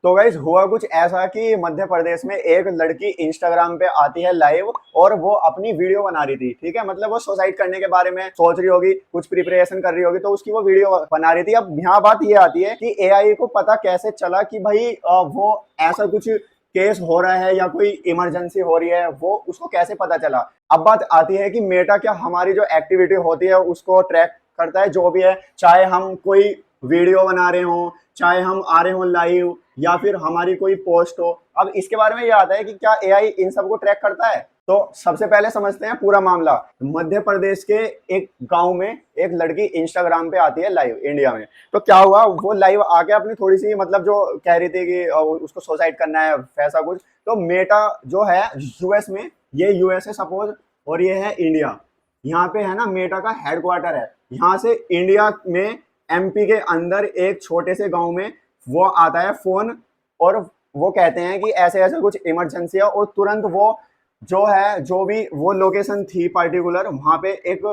तो गाइस हुआ कुछ ऐसा कि मध्य प्रदेश में एक लड़की इंस्टाग्राम पे आती है लाइव और वो अपनी वीडियो बना रही थी। ठीक है, मतलब वो सुसाइड करने के बारे में सोच रही होगी, कुछ प्रिपरेशन कर रही होगी, तो उसकी वो वीडियो बना रही थी। अब यहाँ बात ये आती है कि एआई को पता कैसे चला कि भाई वो ऐसा कुछ केस हो रहा है या कोई इमरजेंसी हो रही है, वो उसको कैसे पता चला। अब बात आती है कि मेटा क्या हमारी जो एक्टिविटी होती है उसको ट्रैक करता है, जो भी है, चाहे हम कोई वीडियो बना रहे हो, चाहे हम आ रहे हो लाइव, या फिर हमारी कोई पोस्ट हो। अब इसके बारे में ये आता है कि क्या एआई इन सबको ट्रैक करता है। तो सबसे पहले समझते हैं पूरा मामला। मध्य प्रदेश के एक गांव में एक लड़की इंस्टाग्राम पे आती है लाइव इंडिया में। तो क्या हुआ, वो लाइव आके अपनी थोड़ी सी मतलब जो कह रही थी कि उसको सुसाइड करना है वैसा कुछ। तो मेटा जो है यूएस में, ये यूएस है सपोज, और ये है इंडिया। यहाँ पे है ना मेटा का हेडक्वार्टर है। यहाँ से इंडिया में एमपी के अंदर एक छोटे से गांव में वो आता है फोन, और वो कहते हैं कि ऐसे ऐसे कुछ इमरजेंसी है, और तुरंत वो जो है, जो भी वो लोकेशन थी पर्टिकुलर, वहां पे एक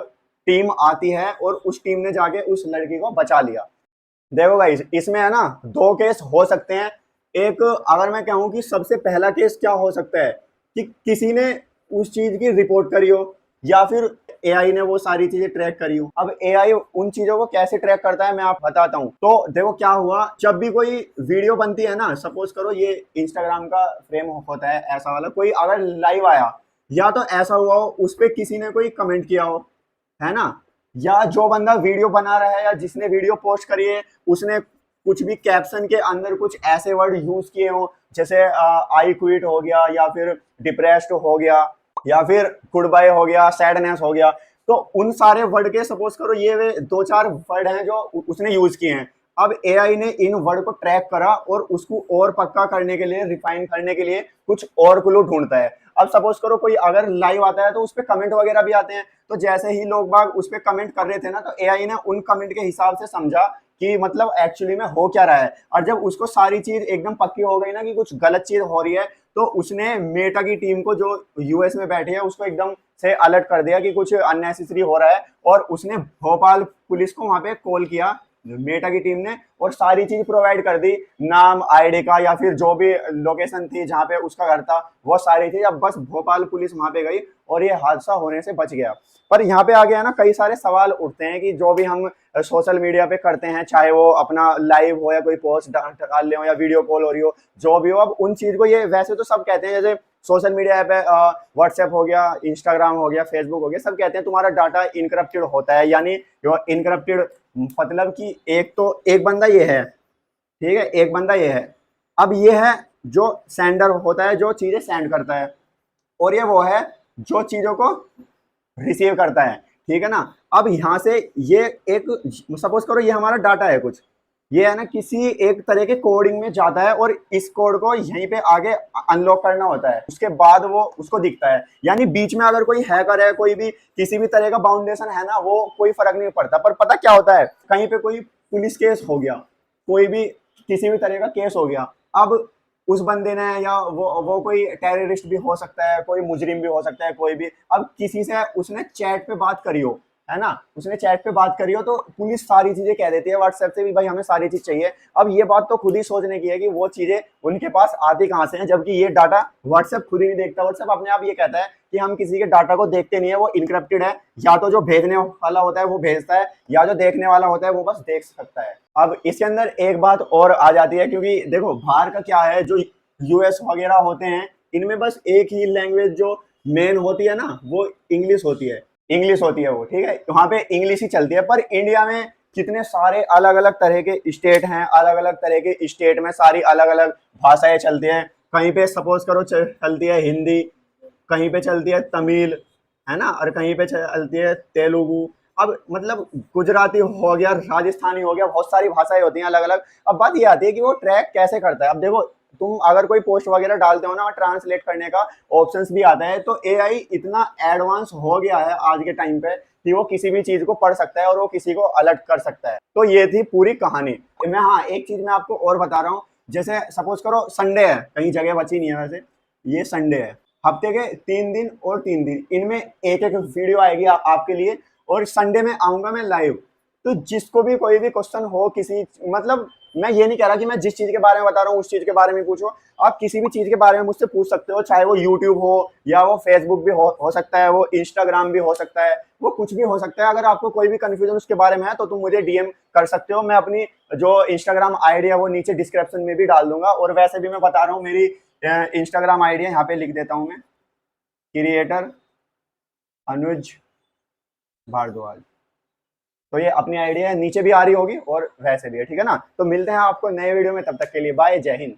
टीम आती है और उस टीम ने जाके उस लड़की को बचा लिया। देखो गाइस, इसमें है ना दो केस हो सकते हैं। एक, अगर मैं कहूँ कि सबसे पहला केस क्या हो सकता है कि किसी ने उस चीज की रिपोर्ट करी हो, या फिर एआई ने वो सारी चीजें ट्रैक करी हो। अब एआई उन चीजों को कैसे ट्रैक करता है मैं आप बताता हूँ। तो देखो क्या हुआ, जब भी कोई वीडियो बनती है ना, सपोज करो ये इंस्टाग्राम का फ्रेम होता है ऐसा वाला, कोई अगर लाइव आया, या तो ऐसा हुआ हो उस पर किसी ने कोई कमेंट किया हो, है ना, या जो बंदा वीडियो बना रहा है या जिसने वीडियो पोस्ट करी है उसने कुछ भी कैप्शन के अंदर कुछ ऐसे वर्ड यूज किए हो, जैसे आई क्विट हो गया, या फिर डिप्रेस्ड हो गया, या फिर गुड बाय हो गया, सैडनेस हो गया। तो उन सारे वर्ड के सपोज करो ये वे दो चार वर्ड हैं जो उसने यूज किए हैं। अब एआई ने इन वर्ड को ट्रैक करा और उसको और पक्का करने के लिए, रिफाइन करने के लिए कुछ और क्लू ढूंढता है। अब सपोज करो कोई अगर लाइव आता है तो उस पर कमेंट वगैरह भी आते हैं, तो जैसे ही लोग बाग उस पर कमेंट कर रहे थे ना, तो एआई ने उन कमेंट के हिसाब से समझा कि मतलब एक्चुअली में हो क्या रहा है। और जब उसको सारी चीज एकदम पक्की हो गई ना कि कुछ गलत चीज हो रही है, तो उसने मेटा की टीम को जो यूएस में बैठी है उसको एकदम से अलर्ट कर दिया कि कुछ अननेसेसरी हो रहा है, और उसने भोपाल पुलिस को वहां पे कॉल किया मेटा की टीम ने, और सारी चीज प्रोवाइड कर दी, नाम, आईडी का, या फिर जो भी लोकेशन थी जहाँ पे उसका घर था, वो सारी चीज। अब बस भोपाल पुलिस वहां पे गई और ये हादसा होने से बच गया। पर यहाँ पे आ गया ना, कई सारे सवाल उठते हैं कि जो भी हम सोशल मीडिया पे करते हैं, चाहे वो अपना लाइव हो या कोई पोस्ट डाल ले हो या वीडियो कॉल हो रही हो, जो भी हो, अब उन चीज को ये वैसे तो सब कहते हैं, जैसे सोशल मीडिया ऐप है, व्हाट्सएप हो गया, इंस्टाग्राम हो गया, फेसबुक हो गया, सब कहते हैं तुम्हारा डाटा इनक्रप्टेड होता है। यानी इनक्रप्टेड मतलब कि एक तो एक बंदा ये है, ठीक है, एक बंदा ये है। अब ये है जो सेंडर होता है, जो चीजें सेंड करता है, और ये वो है जो चीजों को रिसीव करता है। ठीक है ना। अब यहाँ से ये एक, सपोज करो ये हमारा डाटा है कुछ, ये है ना किसी एक तरह के कोडिंग में जाता है, और इस कोड को यहीं पे आगे अनलॉक करना होता है, उसके बाद वो उसको दिखता है। यानी बीच में अगर कोई हैकर है, कोई भी किसी भी तरह का बाउंडेशन है ना, वो कोई फर्क नहीं पड़ता। पर पता क्या होता है, कहीं पे कोई पुलिस केस हो गया, कोई भी किसी भी तरह का केस हो गया, अब उस बंदे ने, या वो कोई टेररिस्ट भी हो सकता है, कोई मुजरिम भी हो सकता है, कोई भी, अब किसी से उसने चैट पे बात करी हो, है ना, उसने चैट पे बात करी हो, तो पुलिस सारी चीजें कह देती है व्हाट्सएप से भी, भाई हमें सारी चीज चाहिए। अब ये बात तो खुद ही सोचने की है कि वो चीजें उनके पास आती कहाँ से हैं, जबकि ये डाटा व्हाट्सएप खुद ही नहीं देखता। व्हाट्सएप अपने आप ये कहता है कि हम किसी के डाटा को देखते नहीं है, वो इनक्रिप्टेड है। या तो जो भेजने वाला होता है वो भेजता है, या जो देखने वाला होता है वो बस देख सकता है। अब इसके अंदर एक बात और आ जाती है, क्योंकि देखो बाहर का क्या है, जो यूएस वगैरह होते हैं, इनमें बस एक ही लैंग्वेज जो मेन होती है ना, वो इंग्लिश होती है। इंग्लिश होती है वो, ठीक है, वहां पे इंग्लिश ही चलती है। पर इंडिया में कितने सारे अलग अलग तरह के स्टेट हैं, अलग अलग तरह के स्टेट में सारी अलग अलग भाषाएं चलती हैं। कहीं पे सपोज करो चलती है हिंदी, कहीं पे चलती है तमिल, है ना, और कहीं पे चलती है तेलुगु। अब मतलब गुजराती हो गया, राजस्थानी हो गया, बहुत सारी भाषाएं होती हैं अलग अलग। अब बात ये आती है कि वो ट्रैक कैसे करता है। अब देखो, तुम अगर कोई पोस्ट वगैरह डालते हो ना, ट्रांसलेट करने का ऑप्शंस भी आता है, तो एआई इतना एडवांस हो गया है आज के टाइम पे कि वो किसी भी चीज को पढ़ सकता है और वो किसी को अलर्ट कर सकता है। तो ये थी पूरी कहानी। मैं, हाँ, एक चीज मैं आपको और बता रहा हूँ। जैसे सपोज करो संडे है, कहीं जगह बची नहीं है वैसे, ये संडे है, हफ्ते के 3 दिन और 3 दिन, इनमें एक एक वीडियो आएगी आपके लिए, और संडे में आऊंगा मैं लाइव। तो जिसको भी कोई भी क्वेश्चन हो किसी, मतलब मैं ये नहीं कह रहा कि मैं जिस चीज के बारे में बता रहा हूँ उस चीज के बारे में पूछो, आप किसी भी चीज के बारे में मुझसे पूछ सकते हो, चाहे वो यूट्यूब हो या वो फेसबुक भी हो सकता है, वो इंस्टाग्राम भी हो सकता है, वो कुछ भी हो सकता है। अगर आपको कोई भी कंफ्यूजन उसके बारे में है तो तुम मुझे डीएम कर सकते हो। मैं अपनी जो इंस्टाग्राम आईडी है वो नीचे डिस्क्रिप्शन में भी डाल दूंगा। और वैसे भी मैं बता रहा हूँ, मेरी इंस्टाग्राम आईडी है, यहाँ पे लिख देता हूँ मैं, क्रिएटर अनुज भारद्वाज। तो ये अपनी आईडी है, नीचे भी आ रही होगी और वैसे भी है, ठीक है ना। तो मिलते हैं आपको नए वीडियो में, तब तक के लिए बाय, जय हिंद।